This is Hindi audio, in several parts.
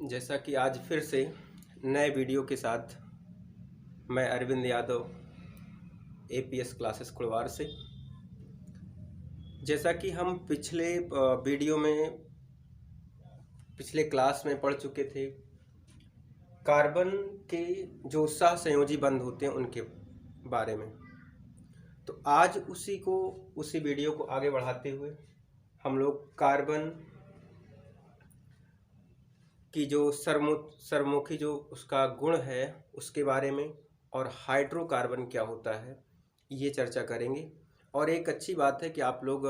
जैसा कि आज फिर से नए वीडियो के साथ मैं अरविंद यादव एपीएस क्लासेस कुड़वार से। जैसा कि हम पिछले वीडियो में पिछले क्लास में पढ़ चुके थे, कार्बन के जो सहसंयोजी बंध होते हैं उनके बारे में। तो आज उसी वीडियो को आगे बढ़ाते हुए हम लोग कार्बन की जो सरमुखी जो उसका गुण है उसके बारे में और हाइड्रोकार्बन क्या होता है ये चर्चा करेंगे। और एक अच्छी बात है कि आप लोग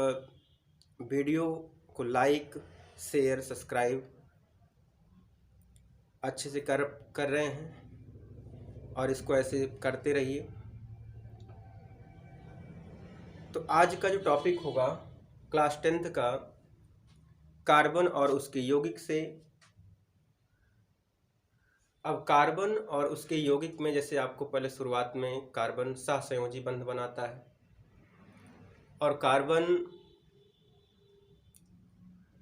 वीडियो को लाइक, शेयर, सब्सक्राइब अच्छे से कर रहे हैं और इसको ऐसे करते रहिए। तो आज का जो टॉपिक होगा क्लास 10th का, कार्बन और उसके यौगिक से। अब कार्बन और उसके यौगिक में जैसे आपको पहले शुरुआत में कार्बन सहसंयोजी बंध बनाता है और कार्बन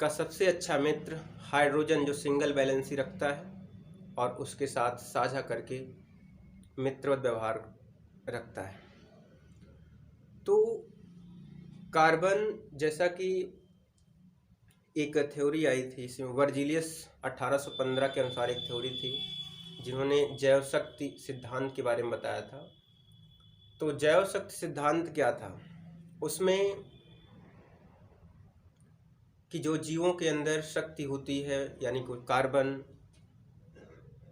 का सबसे अच्छा मित्र हाइड्रोजन जो सिंगल वैलेंसी रखता है और उसके साथ साझा करके मित्रवत व्यवहार रखता है। तो कार्बन जैसा कि एक थ्योरी आई थी, इसमें वर्जिलियस 1815 के अनुसार एक थ्योरी थी जिन्होंने जैव शक्ति सिद्धांत के बारे में बताया था। तो जैव शक्ति सिद्धांत क्या था? उसमें कि जो जीवों के अंदर शक्ति होती है यानी कि कार्बन,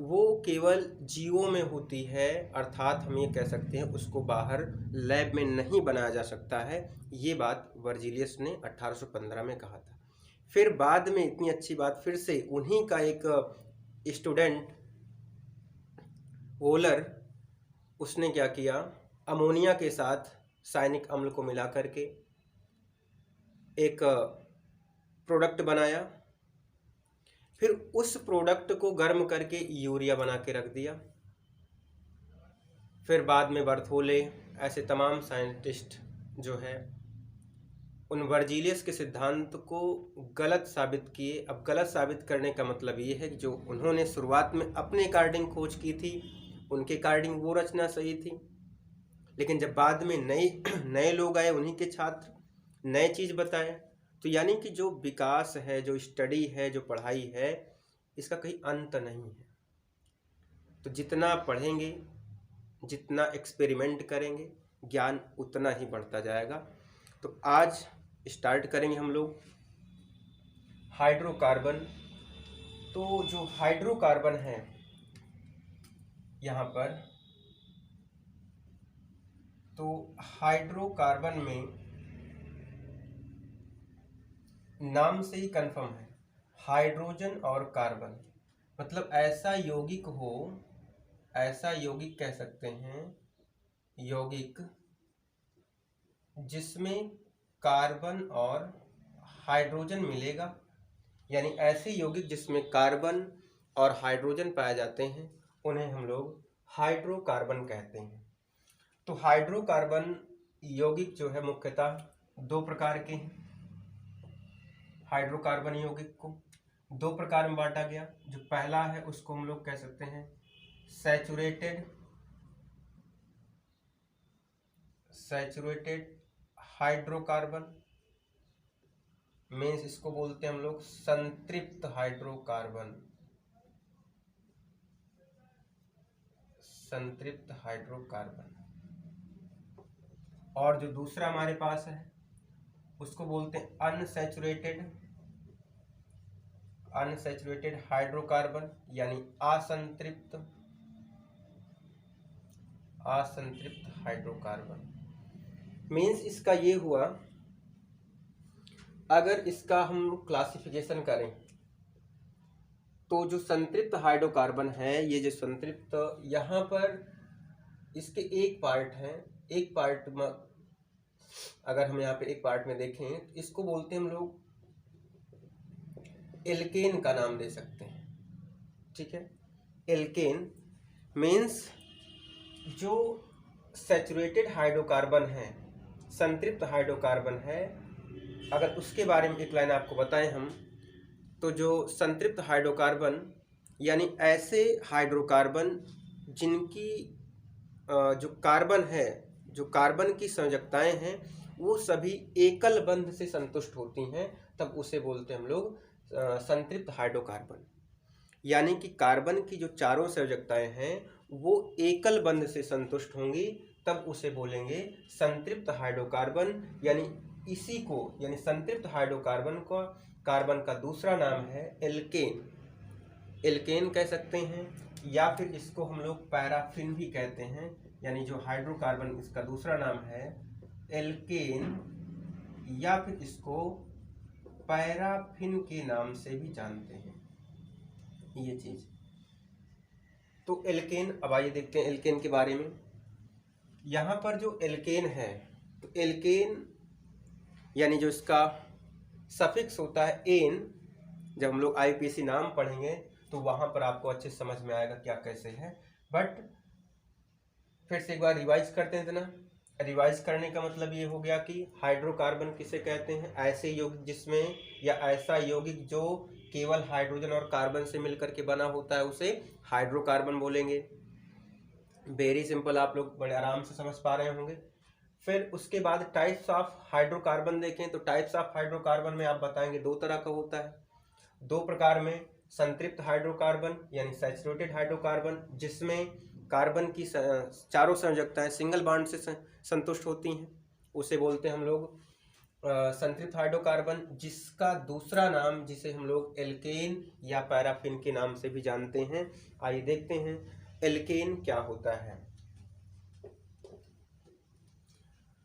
वो केवल जीवों में होती है, अर्थात हम ये कह सकते हैं उसको बाहर लैब में नहीं बनाया जा सकता है। ये बात वर्जिलियस ने 1815 में कहा था। फिर बाद में इतनी अच्छी बात फिर से उन्हीं का एक स्टूडेंट वोलर, उसने क्या किया, अमोनिया के साथ साइनिक अम्ल को मिला करके एक प्रोडक्ट बनाया। फिर उस प्रोडक्ट को गर्म करके यूरिया बना के रख दिया। फिर बाद में बर्थोले, ऐसे तमाम साइंटिस्ट जो है उन वर्जिलियस के सिद्धांत को गलत साबित किए। अब गलत साबित करने का मतलब ये है कि जो उन्होंने शुरुआत में अपने अकॉर्डिंग खोज की थी, उनके अकॉर्डिंग वो रचना सही थी, लेकिन जब बाद में नए लोग आए, उन्हीं के छात्र नए चीज़ बताए, तो यानी कि जो विकास है, जो स्टडी है, जो पढ़ाई है, इसका कहीं अंत नहीं है। तो जितना पढ़ेंगे, जितना एक्सपेरिमेंट करेंगे, ज्ञान उतना ही बढ़ता जाएगा। तो आज स्टार्ट करेंगे हम लोग हाइड्रोकार्बन। तो जो हाइड्रोकार्बन है यहाँ पर, तो हाइड्रोकार्बन में नाम से ही कंफर्म है, हाइड्रोजन और कार्बन, मतलब ऐसा यौगिक हो, ऐसा यौगिक कह सकते हैं, यौगिक जिसमें कार्बन और हाइड्रोजन मिलेगा, यानी ऐसे यौगिक जिसमें कार्बन और हाइड्रोजन पाए जाते हैं उन्हें हम लोग हाइड्रोकार्बन कहते हैं। तो हाइड्रोकार्बन यौगिक जो है मुख्यतः दो प्रकार के हैं। हाइड्रोकार्बन यौगिक को दो प्रकार में बांटा गया। जो पहला है उसको हम लोग कह सकते हैं सैचुरेटेड हाइड्रोकार्बन, मीन्स इसको बोलते हैं हम लोग संतृप्त हाइड्रोकार्बन, संतृप्त हाइड्रोकार्बन। और जो दूसरा हमारे पास है उसको बोलते हैं अनसैचुरेटेड हाइड्रोकार्बन, यानी असंतृप्त हाइड्रोकार्बन। मीन्स इसका ये हुआ, अगर इसका हम क्लासिफिकेशन करें तो जो संतृप्त हाइड्रोकार्बन है, ये जो संतृप्त, यहाँ पर इसके एक पार्ट है, एक पार्ट में अगर हम यहाँ पे एक पार्ट में देखें, इसको बोलते हैं हम लोग एल्केन का नाम दे सकते हैं। ठीक है, एल्केन मीन्स जो सैचुरेटेड हाइड्रोकार्बन है, संतृप्त हाइड्रोकार्बन है, अगर उसके बारे में एक लाइन आपको बताएं हम, तो जो संतृप्त हाइड्रोकार्बन यानी ऐसे हाइड्रोकार्बन जिनकी जो कार्बन है, जो कार्बन की संयोजकताएं हैं वो सभी एकल बंध से संतुष्ट होती हैं, तब उसे बोलते हैं हम लोग संतृप्त हाइड्रोकार्बन। यानी कि कार्बन की जो चारों संयोजकताएं हैं वो एकल बंध से संतुष्ट होंगी, तब उसे बोलेंगे संतृप्त हाइड्रोकार्बन। यानी इसी को, यानी संतृप्त हाइड्रोकार्बन को, कार्बन का दूसरा नाम है एल्केन। एल्केन कह सकते हैं, या फिर इसको हम लोग पैराफिन भी कहते हैं। यानी जो हाइड्रोकार्बन इसका दूसरा नाम है एल्केन, या फिर इसको पैराफिन के नाम से भी जानते हैं ये चीज। तो एल्केन, अब आइए देखते हैं एल्केन के बारे में। यहाँ पर जो एल्केन है, तो एल्केन यानी जो इसका सफिक्स होता है एन, जब हम लोग आईपीसी नाम पढ़ेंगे तो वहाँ पर आपको अच्छे समझ में आएगा क्या कैसे है। बट फिर से एक बार रिवाइज करते हैं इतना। रिवाइज करने का मतलब ये हो गया कि हाइड्रोकार्बन किसे कहते हैं, ऐसे यौगिक जिसमें, या ऐसा यौगिक जो केवल हाइड्रोजन और कार्बन से मिलकर के बना होता है उसे हाइड्रोकार्बन बोलेंगे। वेरी सिंपल, आप लोग बड़े आराम से समझ पा रहे होंगे। फिर उसके बाद टाइप्स ऑफ हाइड्रोकार्बन देखें तो टाइप्स ऑफ हाइड्रोकार्बन में आप बताएंगे दो तरह का होता है। दो प्रकार में, संतृप्त हाइड्रोकार्बन यानी सैचुरेटेड हाइड्रोकार्बन, जिसमें कार्बन की चारों संयोजकताएं सिंगल बॉन्ड से संतुष्ट होती हैं, उसे बोलते हैं हम लोग संतृप्त हाइड्रोकार्बन, जिसका दूसरा नाम, जिसे हम लोग एल्केन या पैराफिन के नाम से भी जानते हैं। आइए देखते हैं एल्केन क्या होता है।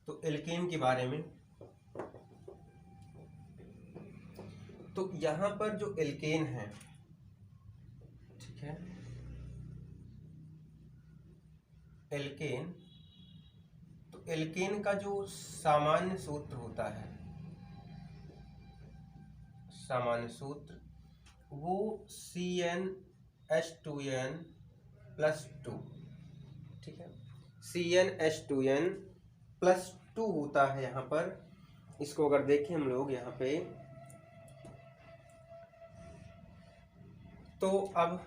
तो एल्केन के बारे में, तो यहां पर जो एल्केन है, ठीक है, एल्केन, तो एल्केन का जो सामान्य सूत्र होता है, सामान्य सूत्र, वो CnH2n प्लस 2, ठीक है, CnH2n प्लस 2 होता है यहाँ पर। इसको अगर देखें हम लोग यहाँ पे, तो अब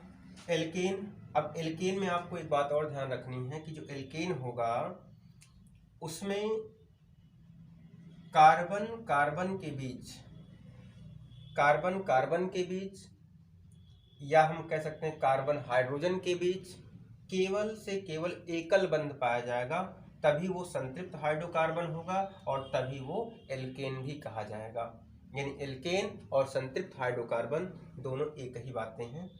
एल्केन में आपको एक बात और ध्यान रखनी है कि जो एल्केन होगा उसमें कार्बन कार्बन के बीच, या हम कह सकते हैं कार्बन हाइड्रोजन के बीच केवल से केवल एकल बंध पाया जाएगा, तभी वो संतृप्त हाइड्रोकार्बन होगा और तभी वो एल्केन भी कहा जाएगा। यानी एल्केन और संतृप्त हाइड्रोकार्बन दोनों एक ही बातें हैं।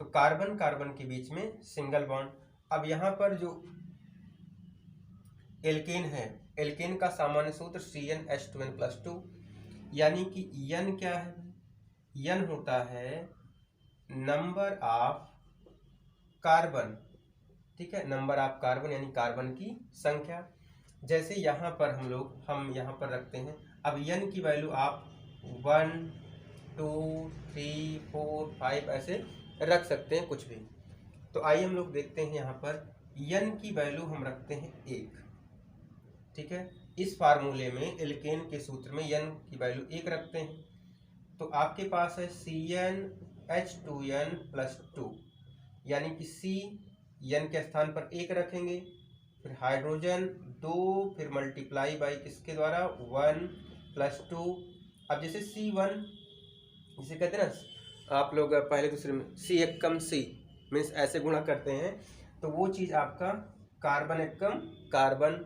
तो कार्बन कार्बन के बीच में सिंगल बॉन्ड। अब यहाँ पर जो एल्केन है, एल्केन का सामान्य सूत्र CnH2n प्लस 2, यानी कि N क्या है, N होता है नंबर ऑफ कार्बन, ठीक है, नंबर ऑफ कार्बन यानी कार्बन की संख्या। जैसे यहाँ पर हम यहाँ पर रखते हैं, अब N की वैल्यू आप 1 2 3 4 5 ऐसे रख सकते हैं, कुछ भी। तो आइए हम लोग देखते हैं, यहाँ पर N की वैल्यू हम रखते हैं 1, ठीक है। इस फार्मूले में एल्केन के सूत्र में N की वैल्यू 1 रखते हैं, तो आपके पास है CnH2n प्लस 2, यानी कि N के स्थान पर 1 रखेंगे, फिर हाइड्रोजन 2, फिर मल्टीप्लाई बाई किसके द्वारा 1 प्लस 2। अब जैसे C1, जिसे कहते हैं ना आप लोग पहले दूसरे में C एकम C मीन्स ऐसे गुणा करते हैं, तो वो चीज़ आपका कार्बन एकम कार्बन।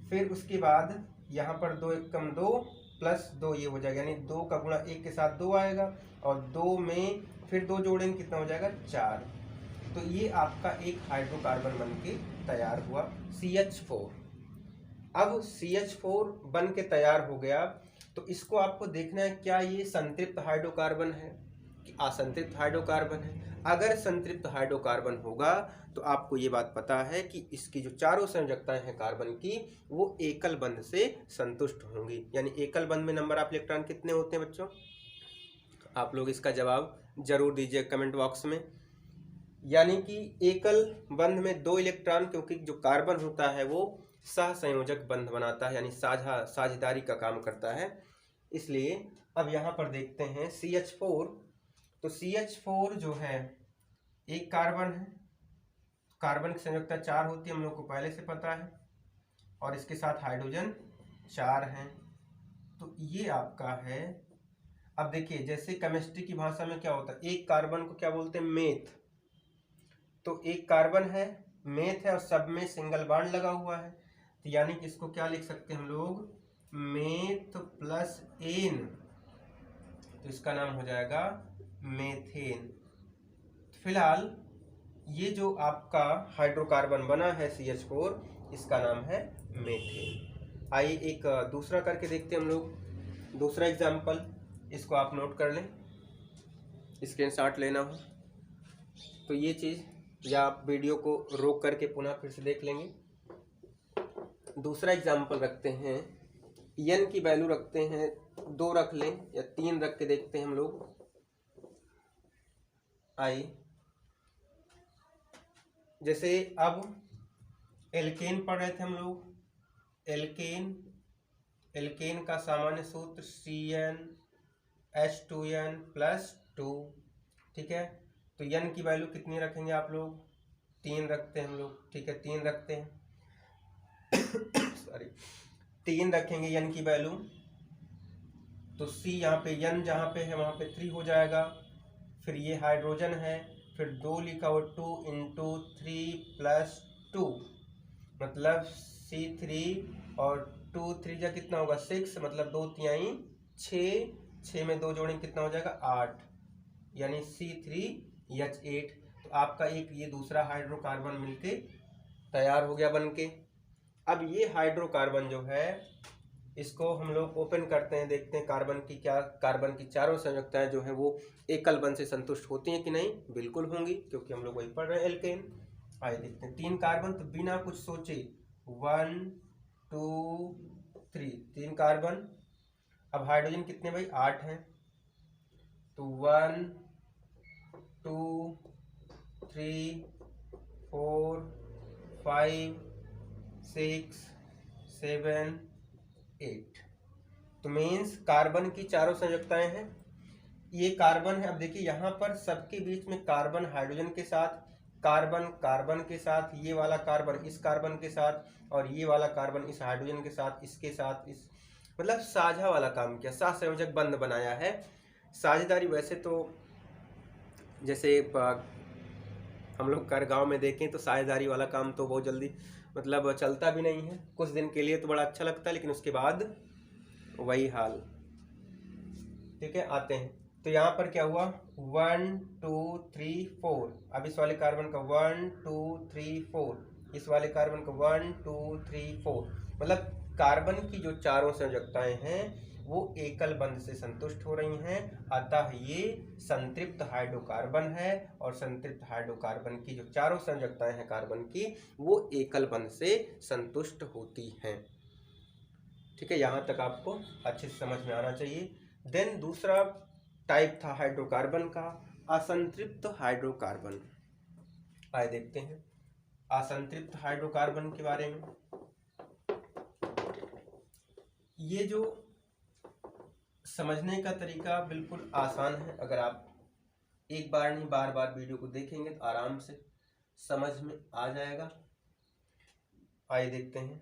फिर उसके बाद यहाँ पर 2 एकम 2 प्लस 2 ये हो जाएगा, यानी 2 का गुणा 1 के साथ 2 आएगा, और 2 में फिर 2 जोड़ेंगे कितना हो जाएगा 4। तो ये आपका एक हाइड्रोकार्बन बन के तैयार हुआ CH4। अब CH4 बन के तैयार हो गया, तो इसको आपको देखना है क्या ये संतृप्त हाइड्रोकार्बन है कि असंतृप्त हाइड्रोकार्बन है। अगर संतृप्त हाइड्रोकार्बन होगा तो आपको ये बात पता है कि इसकी जो चारों संयोजकताएं हैं कार्बन की, वो एकल बंध से संतुष्ट होंगी। यानी एकल बंध में नंबर ऑफ इलेक्ट्रॉन कितने होते हैं बच्चों? आप लोग इसका जवाब जरूर दीजिए कमेंट बॉक्स में। यानी कि एकल बंध में 2 इलेक्ट्रॉन, क्योंकि जो कार्बन होता है वो सहसंयोजक बंध बनाता है, यानी साझेदारी का काम करता है, इसलिए। अब यहाँ पर देखते हैं CH4, तो CH4 जो है एक कार्बन है, कार्बन की संयोजकता 4 होती है, हम लोग को पहले से पता है, और इसके साथ हाइड्रोजन 4 हैं। तो ये आपका है। अब देखिए जैसे केमिस्ट्री की भाषा में क्या होता है, एक कार्बन को क्या बोलते हैं, मेथ। तो एक कार्बन है, मेथ है, और सब में सिंगल बॉन्ड लगा हुआ है, तो यानी कि इसको क्या लिख सकते हैं हम लोग, मेथ प्लस एन, तो इसका नाम हो जाएगा मेथेन। फिलहाल ये जो आपका हाइड्रोकार्बन बना है CH4, इसका नाम है मेथेन। आइए एक दूसरा करके देखते हैं हम लोग, दूसरा एग्जाम्पल, इसको आप नोट कर लें, स्क्रीनशॉट लेना हो तो ये चीज़, या आप वीडियो को रोक करके पुनः फिर से देख लेंगे। दूसरा एग्जाम्पल रखते हैं, एन की वैल्यू रखते हैं 2 रख लें या 3 रख के देखते हैं हम लोग। आइए जैसे अब एल्केन पढ़ रहे थे हम लोग, एल्केन का सामान्य सूत्र CnH2n+2, ठीक है। तो n की वैल्यू कितनी रखेंगे आप लोग, 3 रखते हैं हम लोग, ठीक है, 3 रखते हैं सॉरी 3 रखेंगे n की वैल्यू, तो C यहाँ पे n जहाँ पे है वहाँ पे 3 हो जाएगा। फिर ये हाइड्रोजन है, फिर 2 लिखा हुआ, 2 × 3 + 2, मतलब C3, और 2 3 जा कितना होगा 6, मतलब 2 तिहाई 6, 6 में 2 जोड़ेंगे कितना हो जाएगा 8, यानी C3H8। तो आपका एक ये दूसरा हाइड्रोकार्बन मिलके तैयार हो गया बनके। अब ये हाइड्रोकार्बन जो है, इसको हम लोग ओपन करते हैं, देखते हैं कार्बन की क्या, कार्बन की चारों संयोजकताएं जो हैं वो एकल बंध से संतुष्ट होती हैं कि नहीं। बिल्कुल होंगी, क्योंकि हम लोग वही पढ़ रहे हैं एल्केन। आइए देखते हैं, 3 कार्बन, तो बिना कुछ सोचे 1 2 3, 3 कार्बन। अब हाइड्रोजन कितने भाई, 8 हैं, तो 1 2 3 4 5 6 7 8, तो मीन्स कार्बन की चारों संयोजकताएं हैं। ये कार्बन है। अब देखिए यहाँ पर सबके बीच में कार्बन हाइड्रोजन के साथ, कार्बन कार्बन के साथ, ये वाला कार्बन इस कार्बन के साथ, और ये वाला कार्बन इस हाइड्रोजन के साथ, इसके साथ, इस मतलब साझा वाला काम किया, सहसंयोजक बंध बनाया है। साझेदारी वैसे तो जैसे हम लोग कर गांव में देखें तो साझेदारी वाला काम तो बहुत जल्दी मतलब चलता भी नहीं है, कुछ दिन के लिए तो बड़ा अच्छा लगता है, लेकिन उसके बाद वही हाल, ठीक है। आते हैं तो यहाँ पर क्या हुआ, 1 2 3 4, अब इस वाले कार्बन का 1 2 3 4, इस वाले कार्बन का 1 2 3 4, मतलब कार्बन की जो चारों संयोजकताएं हैं वो एकल बंध से संतुष्ट हो रही हैं, अतः ये संतृप्त हाइड्रोकार्बन है। और संतृप्त हाइड्रोकार्बन की जो चारों संयोजकताएं हैं कार्बन की, वो एकल बंध से संतुष्ट होती हैं, ठीक है। यहाँ तक आपको अच्छे से समझ में आना चाहिए। देन दूसरा टाइप था हाइड्रोकार्बन का, असंतृप्त हाइड्रोकार्बन। आइए देखते हैं असंतृप्त हाइड्रोकार्बन के बारे में। ये जो समझने का तरीका बिल्कुल आसान है, अगर आप एक बार नहीं बार बार वीडियो को देखेंगे तो आराम से समझ में आ जाएगा। आइए देखते हैं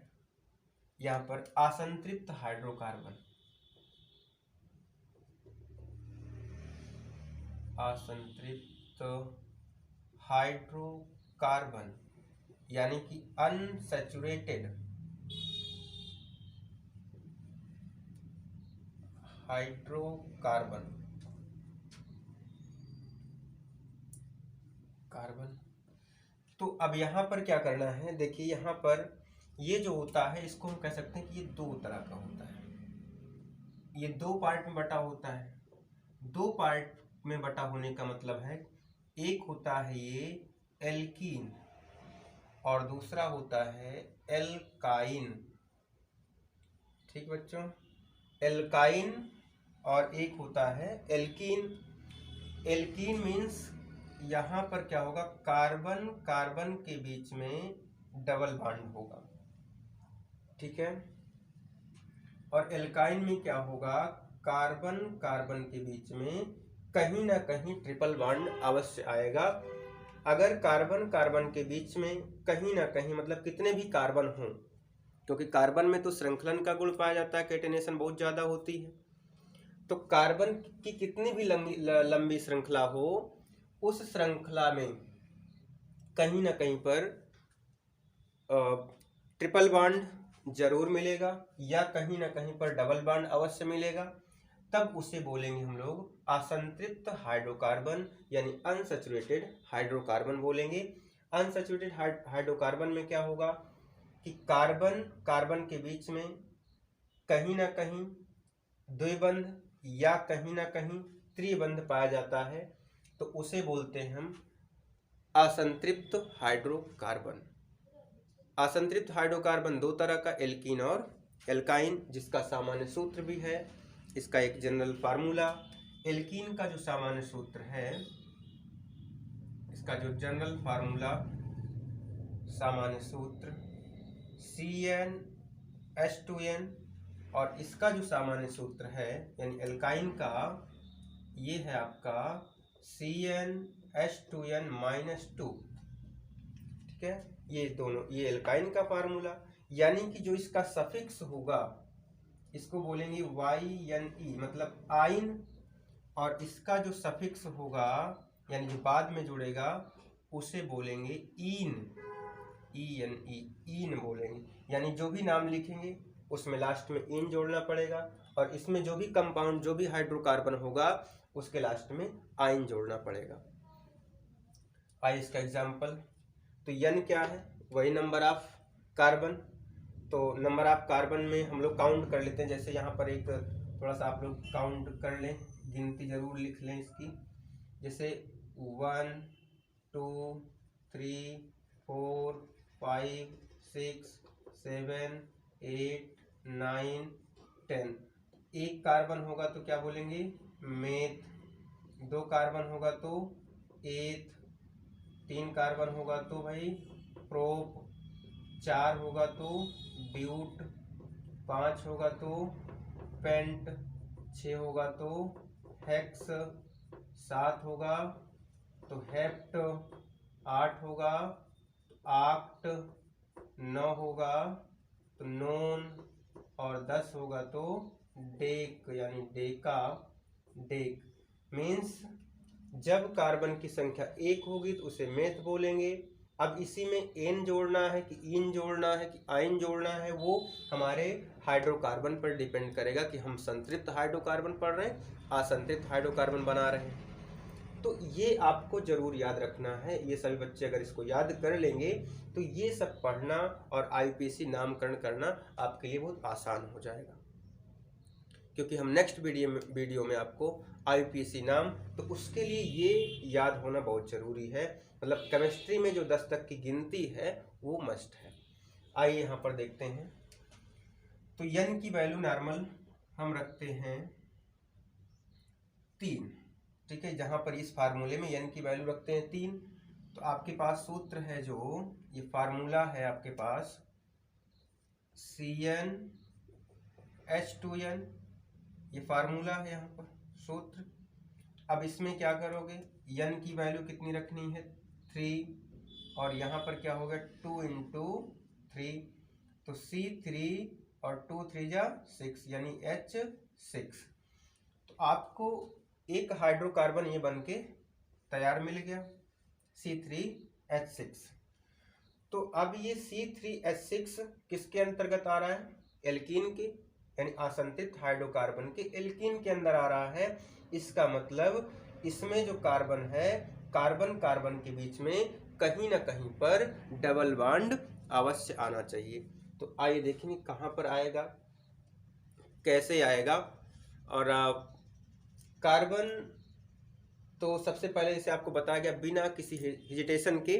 यहाँ पर असंतृप्त हाइड्रोकार्बन, असंतृप्त हाइड्रोकार्बन यानी कि अनसैचुरेटेड हाइड्रोकार्बन, कार्बन। तो अब यहाँ पर क्या करना है, देखिए यहाँ पर ये जो होता है इसको हम कह सकते हैं कि ये 2 तरह का होता है, ये 2 पार्ट में बटा होता है। 2 पार्ट में बटा होने का मतलब है, एक होता है ये एल्कीन और दूसरा होता है एल्काइन, ठीक बच्चों, एल्काइन और एक होता है एल्कीन। एल्कीन मीन्स यहाँ पर क्या होगा, कार्बन कार्बन के बीच में डबल बॉन्ड होगा, ठीक है। और एल्काइन में क्या होगा, कार्बन कार्बन के बीच में कहीं ना कहीं ट्रिपल बॉन्ड अवश्य आएगा, अगर कार्बन कार्बन के बीच में कहीं ना कहीं मतलब कितने भी कार्बन हों, क्योंकि कार्बन में तो श्रृंखलन का गुण पाया जाता है, कैटेनेशन बहुत ज़्यादा होती है, तो कार्बन की कितनी भी लंबी श्रृंखला हो, उस श्रृंखला में कहीं ना कहीं पर ट्रिपल बॉन्ड जरूर मिलेगा या कहीं ना कहीं पर डबल बॉन्ड अवश्य मिलेगा। तब उसे बोलेंगे हम लोग असंतृप्त हाइड्रोकार्बन यानी अनसैचुरेटेड हाइड्रोकार्बन बोलेंगे। अनसैचुरेटेड हाइड्रोकार्बन में क्या होगा कि कार्बन कार्बन के बीच में कहीं ना कहीं द्विबंध या कहीं ना कहीं त्रिबंध पाया जाता है, तो उसे बोलते हैं हम असंतृप्त हाइड्रोकार्बन। असंतृप्त हाइड्रोकार्बन दो तरह का, एल्कीन और एल्काइन, जिसका सामान्य सूत्र भी है, इसका एक जनरल फार्मूला। एल्कीन का जो सामान्य सूत्र है, इसका जो जनरल फार्मूला सामान्य सूत्र CnH2n, और इसका जो सामान्य सूत्र है यानी एल्काइन का, ये है आपका CnH2n-2। ठीक है, ये दोनों, ये एल्काइन का फार्मूला, यानी कि जो इसका सफिक्स होगा इसको बोलेंगे YnE मतलब आइन, और इसका जो सफिक्स होगा यानी जो बाद में जुड़ेगा उसे बोलेंगे ईन, EnE, ईन बोलेंगे। यानी जो भी नाम लिखेंगे उसमें लास्ट में इन जोड़ना पड़ेगा, और इसमें जो भी कंपाउंड, जो भी हाइड्रोकार्बन होगा उसके लास्ट में आइन जोड़ना पड़ेगा। आइए इसका एग्जाम्पल, तो N क्या है, वही नंबर ऑफ कार्बन, तो नंबर ऑफ कार्बन में हम लोग काउंट कर लेते हैं। जैसे यहाँ पर एक थोड़ा सा आप लोग काउंट कर लें, गिनती जरूर लिख लें इसकी, जैसे 1 2 3 4 5 6 7 8 9 10। एक कार्बन होगा तो क्या बोलेंगे, मेथ। दो कार्बन होगा तो एथ। तीन कार्बन होगा तो भाई प्रोप। चार होगा तो ब्यूट। पाँच होगा तो पेंट। छः होगा तो हेक्स। सात होगा तो हेप्ट। आठ होगा आक्ट। 9 होगा तो नोन, और 10 होगा तो डेक यानी डेका। डेक मीन्स जब कार्बन की संख्या 1 होगी तो उसे मेथ बोलेंगे। अब इसी में एन जोड़ना है कि इन जोड़ना है कि आइन जोड़ना है, वो हमारे हाइड्रोकार्बन पर डिपेंड करेगा कि हम संतृप्त हाइड्रोकार्बन पढ़ रहे हैं, असंतृप्त हाइड्रोकार्बन बना रहे हैं। तो ये आपको जरूर याद रखना है। ये सभी बच्चे अगर इसको याद कर लेंगे तो ये सब पढ़ना और आईपीसी नामकरण करना आपके लिए बहुत आसान हो जाएगा, क्योंकि हम नेक्स्ट वीडियो में आपको आईपीसी नाम, तो उसके लिए ये याद होना बहुत ज़रूरी है। मतलब केमिस्ट्री में जो 10 तक की गिनती है वो मस्ट है। आइए यहाँ पर देखते हैं। तो N की वैल्यू नॉर्मल हम रखते हैं 3। ठीक है, जहाँ पर इस फार्मूले में N की वैल्यू रखते हैं 3। तो आपके पास सूत्र है, जो ये फार्मूला है आपके पास CnH2n, ये फार्मूला है यहाँ पर सूत्र। अब इसमें क्या करोगे, N की वैल्यू कितनी रखनी है 3, और यहाँ पर क्या होगा 2 × 3, तो C3 और 2 3 जा 6 यानी H6। तो आपको एक हाइड्रोकार्बन ये बन के तैयार मिल गया C3H6। तो अब ये C3H6 किसके अंतर्गत आ रहा है, एल्कीन के, यानी असंतृप्त हाइड्रोकार्बन के एल्कीन के अंदर आ रहा है। इसका मतलब इसमें जो कार्बन है, कार्बन कार्बन के बीच में कहीं ना कहीं पर डबल बॉन्ड अवश्य आना चाहिए। तो आइए देखेंगे कहाँ पर आएगा, कैसे आएगा। और कार्बन तो सबसे पहले जैसे आपको बताया गया, बिना किसी हेजिटेशन के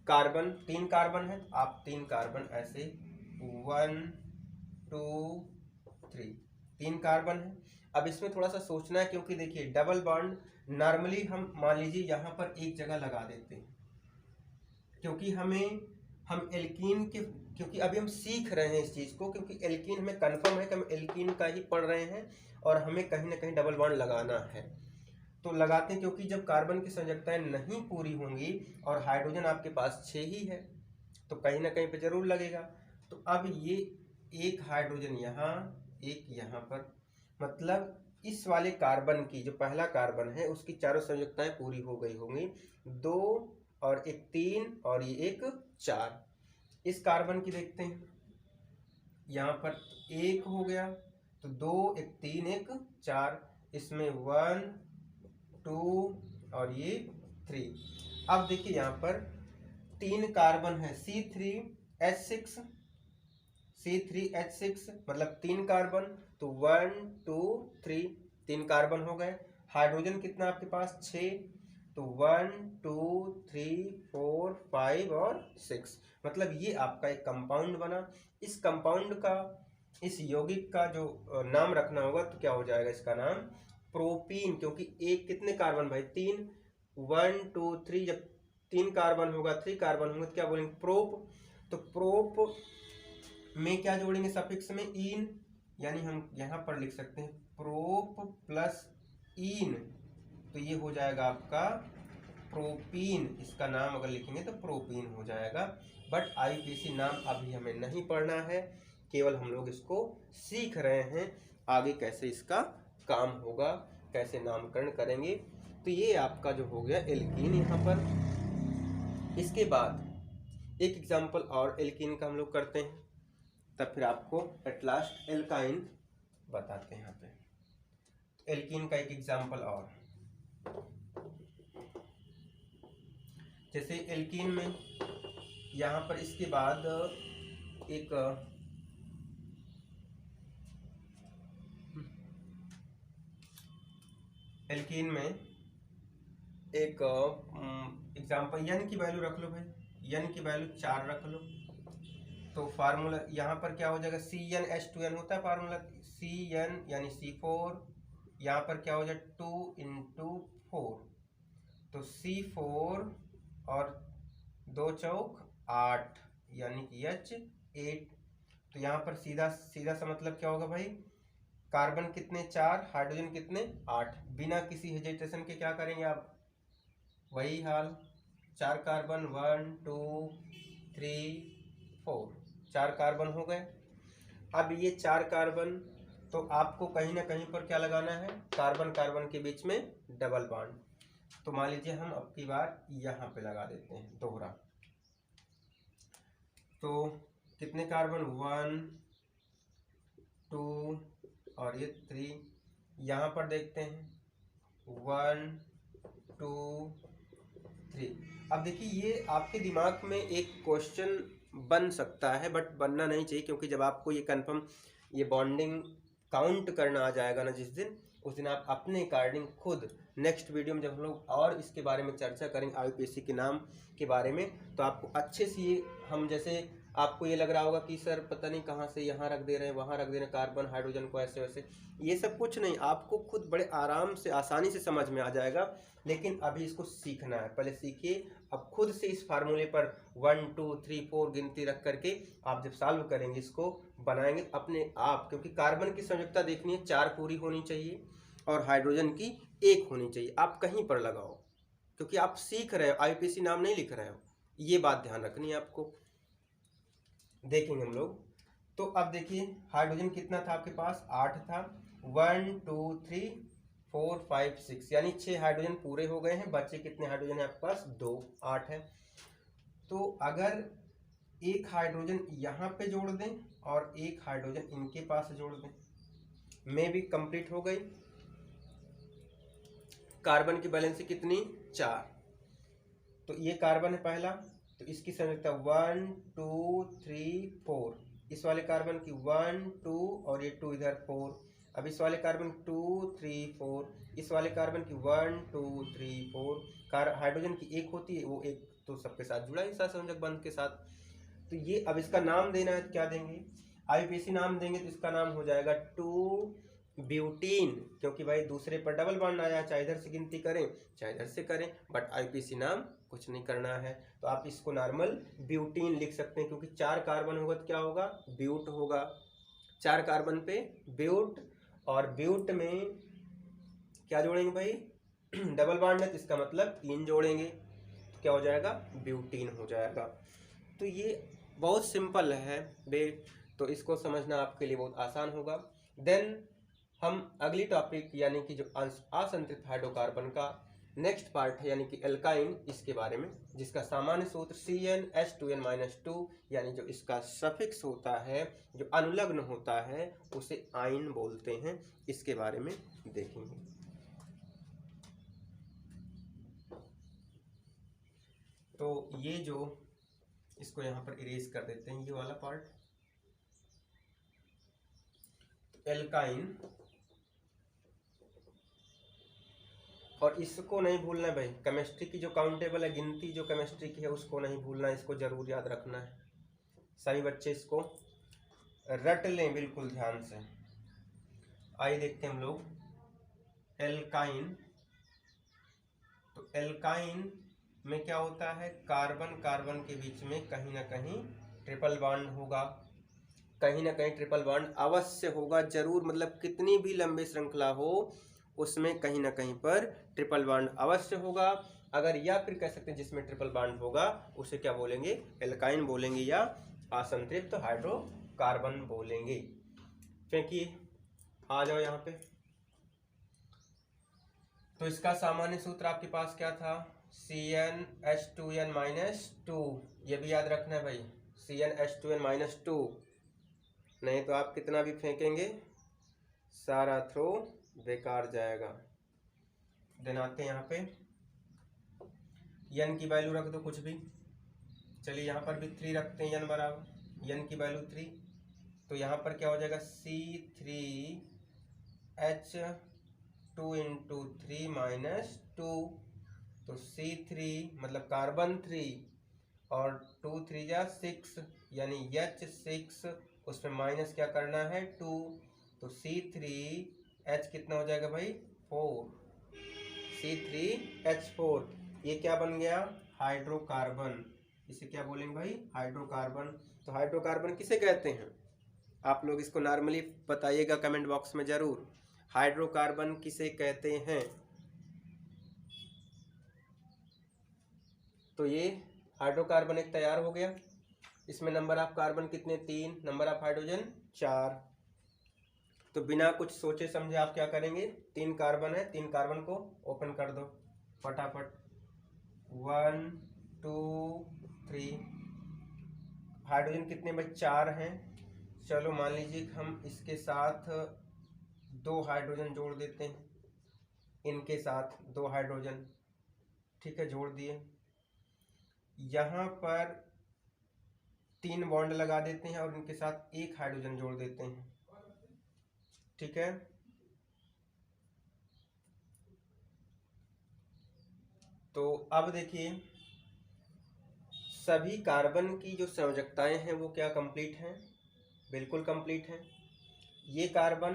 कार्बन, 3 कार्बन है, आप 3 कार्बन ऐसे 1 2 3, 3 कार्बन है। अब इसमें थोड़ा सा सोचना है, क्योंकि देखिए डबल बॉन्ड नॉर्मली हम मान लीजिए यहाँ पर एक जगह लगा देते हैं, क्योंकि हम एल्कीन के, क्योंकि अभी हम सीख रहे हैं इस चीज़ को, क्योंकि एल्कीन हमें कंफर्म है कि हम एल्कीन का ही पढ़ रहे हैं और हमें कहीं ना कहीं डबल बॉन्ड लगाना है। तो लगाते हैं क्योंकि जब कार्बन की संयोजकताएं नहीं पूरी होंगी और हाइड्रोजन आपके पास 6 ही है तो कहीं ना कहीं पे जरूर लगेगा। तो अब ये एक हाइड्रोजन यहाँ, एक यहाँ पर, मतलब इस वाले कार्बन की जो पहला कार्बन है उसकी चारों संयोजकताएं पूरी हो गई होंगी, 2 और एक 3 और ये एक 4। इस कार्बन की देखते हैं, यहाँ पर 1 हो गया तो 2 एक 3 एक 4, इसमें 1 2 और ये 3। अब देखिए यहाँ पर 3 कार्बन है C3H6, C3H6 मतलब 3 कार्बन, तो 1 2 3, 3 कार्बन हो गए। हाइड्रोजन कितना आपके पास 6, तो 1 2 3 4 5 और 6, मतलब ये आपका एक कंपाउंड बना। इस कंपाउंड का, इस यौगिक का जो नाम रखना होगा तो क्या हो जाएगा इसका नाम, प्रोपीन, क्योंकि एक कितने कार्बन भाई 3, 1 2 3, जब 3 कार्बन होगा 3 कार्बन होंगे तो क्या बोलेंगे प्रोप। तो प्रोप में क्या जोड़ेंगे सफिक्स में इन, यानी हम यहाँ पर लिख सकते हैं प्रोप प्लस इन, तो ये हो जाएगा आपका प्रोपीन। इसका नाम अगर लिखेंगे तो प्रोपीन हो जाएगा। बट आईपीसी नाम अभी हमें नहीं पढ़ना है, केवल हम लोग इसको सीख रहे हैं, आगे कैसे इसका काम होगा, कैसे नामकरण करेंगे। तो ये आपका जो हो गया एल्कीन यहाँ पर। इसके बाद एक एग्जाम्पल और एल्कीन का हम लोग करते हैं, तब फिर आपको एट लास्ट एल्काइन बताते हैं। यहाँ पे एल्कीन का एक एग्जाम्पल और, जैसे एल्कीन में यहाँ पर इसके बाद एक एल्कीन में एक एग्जाम्पल एन की वैल्यू रख लो भाई, एन की वैल्यू 4 रख लो। तो फार्मूला यहाँ पर क्या हो जाएगा, CnH2n होता है फार्मूला, Cn यानी C4, यहाँ पर क्या हो जाए 2 × 4, तो C4 और 2 चौक 8 यानी कि H8। तो यहाँ पर सीधा सीधा सा मतलब क्या होगा भाई, कार्बन कितने 4, हाइड्रोजन कितने 8, बिना किसी हेजिटेशन के क्या करेंगे आप, वही हाल, 4 कार्बन 1 2 3 4, 4 कार्बन हो गए। अब ये 4 कार्बन, तो आपको कहीं ना कहीं पर क्या लगाना है, कार्बन कार्बन के बीच में डबल बॉन्ड। तो मान लीजिए हम अब की बार यहाँ पे लगा देते हैं दोहरा, तो कितने कार्बन 1 2 और ये 3, यहाँ पर देखते हैं 1 2 3। अब देखिए ये आपके दिमाग में एक क्वेश्चन बन सकता है, बट बनना नहीं चाहिए, क्योंकि जब आपको ये कंफर्म ये बॉन्डिंग काउंट करना आ जाएगा ना जिस दिन, उस दिन आप अपने अकॉर्डिंग खुद नेक्स्ट वीडियो में जब हम लोग और इसके बारे में चर्चा करेंगे आईपीसी के नाम के बारे में, तो आपको अच्छे से ये, हम जैसे आपको ये लग रहा होगा कि सर पता नहीं कहाँ से यहाँ रख दे रहे हैं, वहाँ रख दे रहे हैं कार्बन हाइड्रोजन को ऐसे वैसे, ये सब कुछ नहीं, आपको खुद बड़े आराम से आसानी से समझ में आ जाएगा। लेकिन अभी इसको सीखना है, पहले सीखिए, अब खुद से इस फार्मूले पर 1 2 3 4 गिनती रख करके आप जब सॉल्व करेंगे, इसको बनाएंगे अपने आप, क्योंकि कार्बन की संयोजकता देखनी है 4 पूरी होनी चाहिए और हाइड्रोजन की 1 होनी चाहिए। आप कहीं पर लगाओ, क्योंकि आप सीख रहे हो, आईपीसी नाम नहीं लिख रहे हो, ये बात ध्यान रखनी है आपको। देखेंगे हम लोग, तो अब देखिए हाइड्रोजन कितना था आपके पास, 8 था, 1 2 3 4 5 6, यानी 6 हाइड्रोजन पूरे हो गए हैं, बचे कितने हाइड्रोजन है आपके पास 2, 8 है। तो अगर एक हाइड्रोजन यहाँ पे जोड़ दें और एक हाइड्रोजन इनके पास जोड़ दें, में भी कंप्लीट हो गई। कार्बन की बैलेंसी कितनी 4, तो ये कार्बन है पहला, तो इसकी संयोजकता 1 2 3 4, इस वाले कार्बन की 1 2 और ये 2 इधर 4, अब इस वाले कार्बन 2 3 4, इस वाले कार्बन की 1 2 3 4, हाइड्रोजन की 1 होती है, वो 1 तो सबके साथ जुड़ा है सहसंयोजक बंध के साथ। तो ये अब इसका नाम देना है, क्या देंगे, आईपीसी नाम देंगे, तो इसका नाम हो जाएगा 2 ब्यूटीन, क्योंकि भाई दूसरे पर डबल बॉन्ड आया, चाहे इधर से गिनती करें चाहे इधर से करें, बट आईपीसी नाम कुछ नहीं करना है। तो आप इसको नॉर्मल ब्यूटीन लिख सकते हैं, क्योंकि 4 कार्बन होगा तो क्या होगा, ब्यूट होगा, 4 कार्बन पे ब्यूट, और ब्यूट में क्या जोड़ेंगे भाई डबल बॉन्ड है तो इसका मतलब 3 जोड़ेंगे तो क्या हो जाएगा, ब्यूटीन हो जाएगा। तो ये बहुत सिंपल है बे, तो इसको समझना आपके लिए बहुत आसान होगा। देन हम अगली टॉपिक यानी कि जो असंतृप्त हाइड्रोकार्बन का नेक्स्ट पार्ट है यानी कि एल्काइन, इसके बारे में, जिसका सामान्य सूत्र CnH2n-2 यानी जो इसका सफिक्स होता है, जो अनुलग्न होता है, उसे आइन बोलते हैं। इसके बारे में देखेंगे। तो ये जो, इसको यहाँ पर इरेज कर देते हैं ये वाला पार्ट। तो एल्काइन, और इसको नहीं भूलना भाई, केमिस्ट्री की जो काउंटेबल है, गिनती जो केमिस्ट्री की है, उसको नहीं भूलना, इसको जरूर याद रखना है। सभी बच्चे इसको रट लें बिल्कुल ध्यान से। आइए देखते हैं हम लोग एल्काइन। तो एल्काइन में क्या होता है, कार्बन कार्बन के बीच में कहीं ना कहीं ट्रिपल बॉन्ड होगा, कहीं ना कहीं ट्रिपल बॉन्ड अवश्य होगा जरूर, मतलब कितनी भी लंबी श्रृंखला हो उसमें कहीं ना कहीं पर ट्रिपल बॉन्ड अवश्य होगा। अगर या फिर कह सकते हैं जिसमें ट्रिपल बॉन्ड होगा उसे क्या बोलेंगे, एल्काइन बोलेंगे या असंतृप्त हाइड्रोकार्बन बोलेंगे। क्योंकि आ जाओ यहाँ पे, तो इसका सामान्य सूत्र आपके पास क्या था, CnH2n-2, ये भी याद रखना है भाई, CnH2n-2, नहीं तो आप कितना भी फेंकेंगे सारा थ्रो बेकार जाएगा। देन आते हैं यहाँ पे, n की वैल्यू रख दो कुछ भी, चलिए यहाँ पर भी 3 रखते हैं, n बराबर n की वैल्यू 3, तो यहाँ पर क्या हो जाएगा C3H2 × 3 - 2, तो C3 मतलब कार्बन 3 और 2 3 जा 6 यानी H6, उसमें माइनस क्या करना है 2, तो C3H कितना हो जाएगा भाई 4, C3H4, ये क्या बन गया हाइड्रोकार्बन। इसे क्या बोलेंगे भाई, हाइड्रोकार्बन। तो हाइड्रोकार्बन किसे कहते हैं, आप लोग इसको नॉर्मली बताइएगा कमेंट बॉक्स में जरूर, हाइड्रोकार्बन किसे कहते हैं। तो ये हाइड्रोकार्बन एक तैयार हो गया, इसमें नंबर ऑफ कार्बन कितने 3, नंबर ऑफ हाइड्रोजन 4। तो बिना कुछ सोचे समझे आप क्या करेंगे, 3 कार्बन है, 3 कार्बन को ओपन कर दो फटाफट, 1 2 3, हाइड्रोजन कितने भाई 4 हैं। चलो मान लीजिए हम इसके साथ 2 हाइड्रोजन जोड़ देते हैं, इनके साथ 2 हाइड्रोजन, ठीक है जोड़ दिए, यहाँ पर 3 बॉन्ड लगा देते हैं और इनके साथ 1 हाइड्रोजन जोड़ देते हैं, ठीक है। तो अब देखिए सभी कार्बन की जो संयोजकताएं हैं वो क्या कंप्लीट हैं, बिल्कुल कंप्लीट हैं। ये कार्बन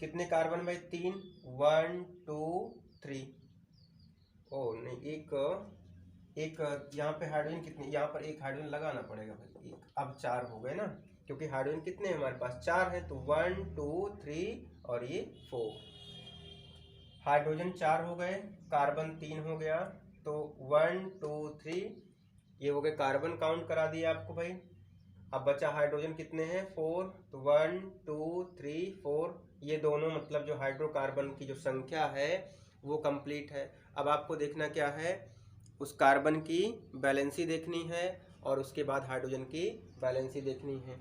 कितने कार्बन भाई 3, 1 2 3, ओ नहीं एक यहाँ पे हाइड्रोजन कितने, यहाँ पर 1 हाइड्रोजन लगाना पड़ेगा भाई, 1, अब 4 हो गए ना, क्योंकि हाइड्रोजन कितने हैं हमारे पास 4 हैं, तो 1 2 3 और ये 4, हाइड्रोजन 4 हो गए, कार्बन 3 हो गया, तो 1 2 3 ये हो गए कार्बन काउंट करा दिया आपको भाई। अब बचा हाइड्रोजन कितने हैं 4, तो 1 2 3 4, ये दोनों मतलब जो हाइड्रोकार्बन की जो संख्या है वो कंप्लीट है। अब आपको देखना क्या है, उस कार्बन की बैलेंसी देखनी है और उसके बाद हाइड्रोजन की बैलेंसी देखनी है।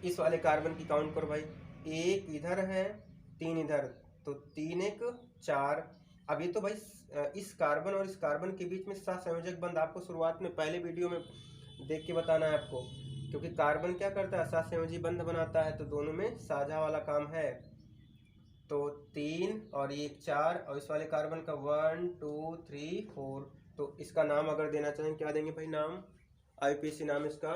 इस वाले कार्बन की काउंट करो भाई, 1 इधर है 3 इधर, तो 3 1 4। अब ये तो भाई इस कार्बन और इस कार्बन के बीच में सहसंयोजक बंध आपको शुरुआत में पहले वीडियो में देख के बताना है आपको, क्योंकि कार्बन क्या करता है सहसंयोजी बंध बनाता है, तो दोनों में साझा वाला काम है। तो 3 और ये 4, और इस वाले कार्बन का 1 2 3 4, तो इसका नाम अगर देना चाहें क्या देंगे भाई नाम, IUPAC नाम इसका।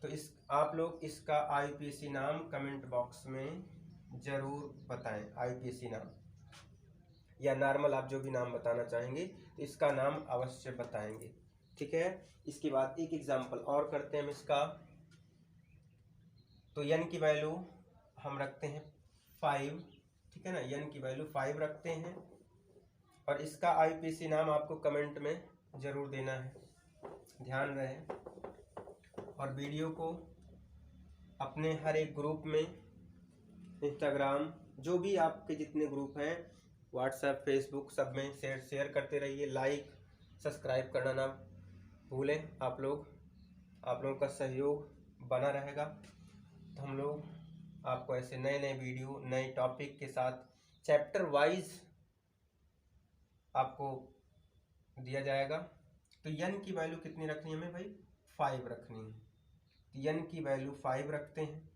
तो इस आप लोग इसका IUPAC नाम कमेंट बॉक्स में जरूर बताएं, IUPAC नाम या नॉर्मल आप जो भी नाम बताना चाहेंगे तो इसका नाम अवश्य बताएंगे, ठीक है। इसके बाद एक एग्जांपल और करते हैं हम इसका। तो n की वैल्यू हम रखते हैं 5, ठीक है ना, n की वैल्यू 5 रखते हैं। और इसका आईपीसी नाम आपको कमेंट में ज़रूर देना है, ध्यान रहे। और वीडियो को अपने हर एक ग्रुप में, इंस्टाग्राम, जो भी आपके जितने ग्रुप हैं, व्हाट्सएप, फेसबुक, सब में शेयर करते रहिए। लाइक सब्सक्राइब करना ना भूलें। आप लोगों का सहयोग बना रहेगा तो हम लोग आपको ऐसे नए नए वीडियो, नए टॉपिक के साथ चैप्टर वाइज आपको दिया जाएगा। तो यन की वैल्यू कितनी रखनी है हमें भाई? 5 रखनी है। तो यन की वैल्यू 5 रखते हैं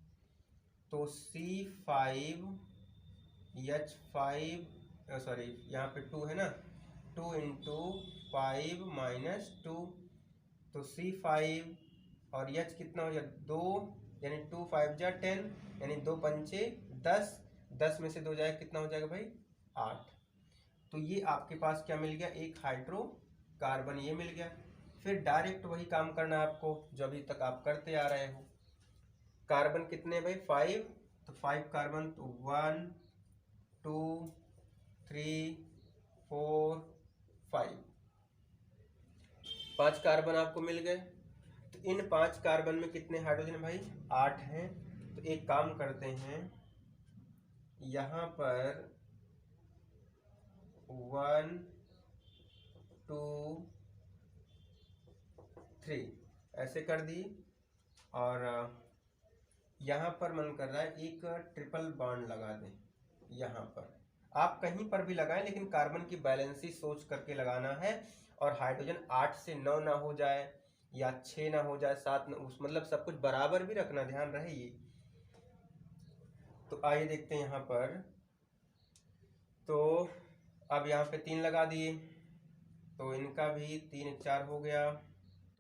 तो C5H5, सॉरी यहाँ पे 2 है ना, 2 × 5 - 2, तो C5 और H कितना हो जाएगा? 2, यानी 2 × 5 = 10, यानी 2 × 5 = 10, 10 में से 2 जाएगा, कितना हो जाएगा भाई? 8। तो ये आपके पास क्या मिल गया? एक हाइड्रोकार्बन ये मिल गया। फिर डायरेक्ट वही काम करना है आपको जो अभी तक आप करते आ रहे हो। कार्बन कितने भाई? 5, तो 5 कार्बन, तो 1 2 3 4 5, 5 कार्बन आपको मिल गए। तो इन 5 कार्बन में कितने हाइड्रोजन भाई? 8 हैं। तो एक काम करते हैं, यहाँ पर 1 2 3 ऐसे कर दिए। और यहाँ पर मन कर रहा है एक ट्रिपल बॉन्ड लगा दें। यहाँ पर आप कहीं पर भी लगाएं, लेकिन कार्बन की बैलेंसी सोच करके लगाना है। और हाइड्रोजन 8 से 9 ना हो जाए, या 6 ना हो जाए, 7 ना, उस मतलब सब कुछ बराबर भी रखना, ध्यान रहे ये। तो आइए देखते हैं यहाँ पर। तो अब यहाँ पे 3 लगा दिए, तो इनका भी 3 × 4 हो गया।